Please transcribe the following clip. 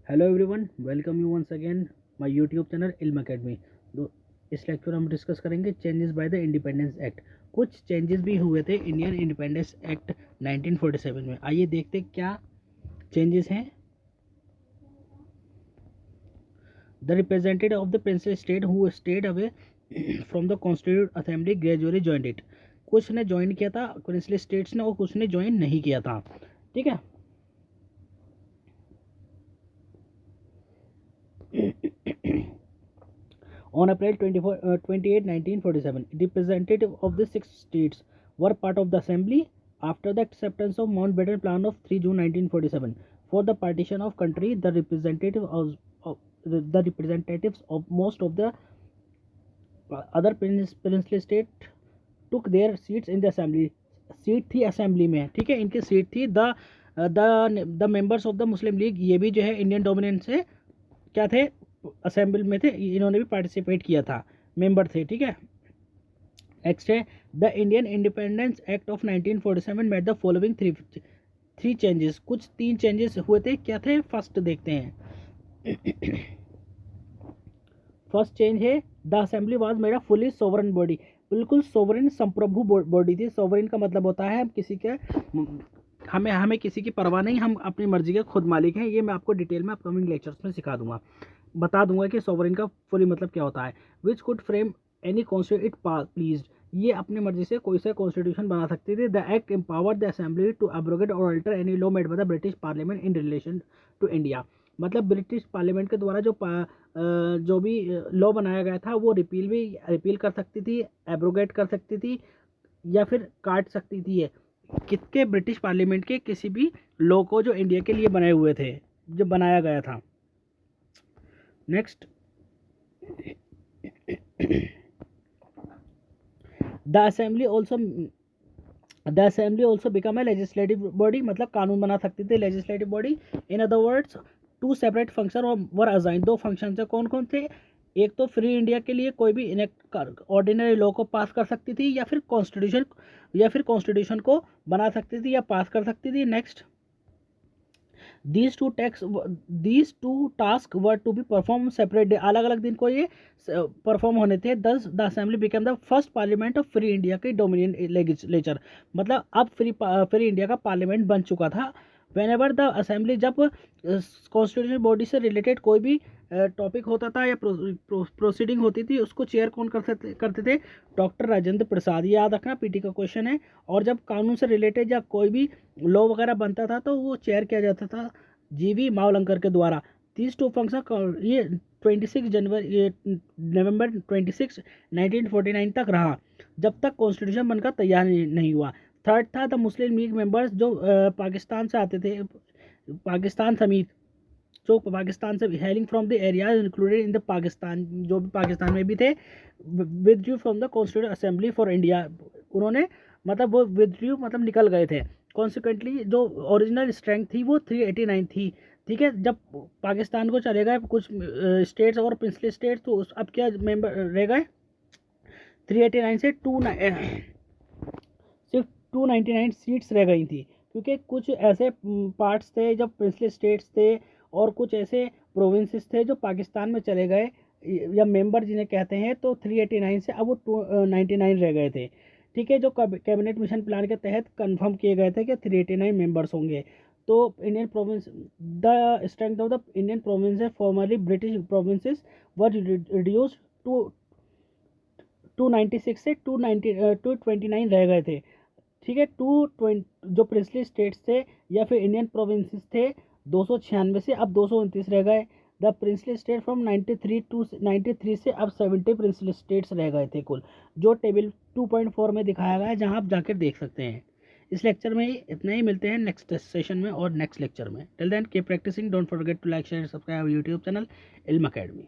Hello everyone, welcome you once again my YouTube channel Ilm Academy. इस lecture हम discuss करेंगे changes by the Independence Act. कुछ changes भी हुए थे इंडियन इंडिपेंडेंस एक्ट 1947 में। आइए देखते क्या चेंजेस हैं। The representative of the principal state who stayed away from the constitute assembly gradually joined it. कुछ ने ज्वाइन किया था प्रिंसिपल स्टेट्स ने और कुछ ने ज्वाइन नहीं किया था। ठीक है। On April 28, 1947, representatives of the six states were part of the assembly after the acceptance of Mountbatten Plan of 3 June 1947. For the partition of country, the representatives of most of the other princely state took their seats in the assembly. Seat थी assembly में, ठीक है, इनकी seat थी। The members of the Muslim league, ये भी जो है इंडियन डोमिनेंस से क्या थे, असेंबली में थे, इन्होंने भी पार्टिसिपेट किया था, मेंबर थे। ठीक है। नेक्स्ट है the Indian independence act of 1947 made the following three changes. कुछ तीन चेंजेस हुए थे, क्या थे, फर्स्ट देखते हैं। फर्स्ट चेंज है the assembly was made a fully sovereign body. बिल्कुल सोवरन संप्रभु बॉडी थी। सोवरन का मतलब होता है हम किसी के हमें किसी की परवाह नहीं, हम अपनी मर्जी के खुद मालिक हैं। ये मैं आपको डिटेल में अपकमिंग लेक्चर्स में सिखा दूंगा, बता दूंगा कि सोवरेन का फुली मतलब क्या होता है। Which could frame any constitute it please, ये अपनी मर्जी से कोई सा कॉन्स्टिट्यूशन बना सकती थी। The act empower the assembly to abrogate और alter any law made by the British parliament in relation to India. मतलब ब्रिटिश पार्लियामेंट के द्वारा जो भी लॉ बनाया गया था वो रिपील कर सकती थी, एब्रोगेट कर सकती थी या फिर काट सकती थी किसके, ब्रिटिश पार्लियामेंट के किसी भी लॉ को जो इंडिया के लिए बनाए हुए थे, जो बनाया गया था। Next, the assembly also become a legislative body, मतलब कानून बना सकती थी legislative body. In other words to separate function were assign. दो फंक्शन से कौन कौन थे, एक तो फ्री इंडिया के लिए कोई भी इनेक्ट ऑर्डिनरी लॉ को पास कर सकती थी या फिर कॉन्स्टिट्यूशन को बना सकती थी या पास कर सकती थी। Next, these two tasks were to be performed separate day, अलग अलग दिन को ये परफॉर्म होने थे। thus the assembly became the first parliament of free india के डोमिनियन लेजिस्लेचर, मतलब अब फ्री इंडिया का पार्लियामेंट बन चुका था। whenever the assembly, जब कॉन्स्टिट्यूशन बॉडी से रिलेटेड कोई भी टॉपिक होता था या प्रोसीडिंग होती थी, उसको चेयर कौन करते थे, डॉक्टर राजेंद्र प्रसाद। याद रखना, पीटी का क्वेश्चन है। और जब कानून से रिलेटेड या कोई भी लॉ वगैरह बनता था तो वो चेयर किया जाता था जीवी मावलंकर के द्वारा। तीस टू फंक्शन ये 26 जनवरी, ये नवंबर 26 1949 तक रहा, जब तक कॉन्स्टिट्यूशन बनकर तैयार नहीं हुआ। थर्ड था द मुस्लिम लीग मेंबर्स, जो पाकिस्तान से आते थे, पाकिस्तान समेत जो पाकिस्तान से hailing from the areas included in the Pakistan, जो भी पाकिस्तान में भी थे, withdrew from the constitute assembly for India. उन्होंने मतलब वो विथड्रू मतलब निकल गए थे। कॉन्सिक्वेंटली जो ओरिजिनल स्ट्रेंथ थी वो 389 थी। ठीक है। जब पाकिस्तान को चले गए कुछ स्टेट्स और प्रिंसली स्टेट्स, तो अब क्या मेंबर रह गए, 389 से सिर्फ 299 सीट्स रह गई थी, क्योंकि कुछ ऐसे पार्ट्स थे जब प्रिंसली स्टेट्स थे और कुछ ऐसे प्रोविंसेस थे जो पाकिस्तान में चले गए या मेंबर जिन्हें कहते हैं, तो 389 से अब वो 299 रह गए थे। ठीक है। जो कैबिनेट मिशन प्लान के तहत कंफर्म किए गए थे कि 389 मेंबर्स होंगे। तो Indian province, the strength of the Indian provinces formerly British provinces were reduced to 296 से 229 रह गए थे। ठीक है। 220 जो प्रिंसली स्टेट्स थे या फिर इंडियन प्रोविंसेस थे, 296 से अब 229 रह गए। द प्रिंसली स्टेट फ्रॉम 93 से अब 70 प्रिंसली स्टेट्स रह गए थे कुल, जो टेबल 2.4 में दिखाया गया है, जहां आप जाकर देख सकते हैं। इस लेक्चर में इतना ही, मिलते हैं नेक्स्ट सेशन में और नेक्स्ट लेक्चर में। Till then keep practising, don't forget to like share subscribe YouTube channel Ilm academy.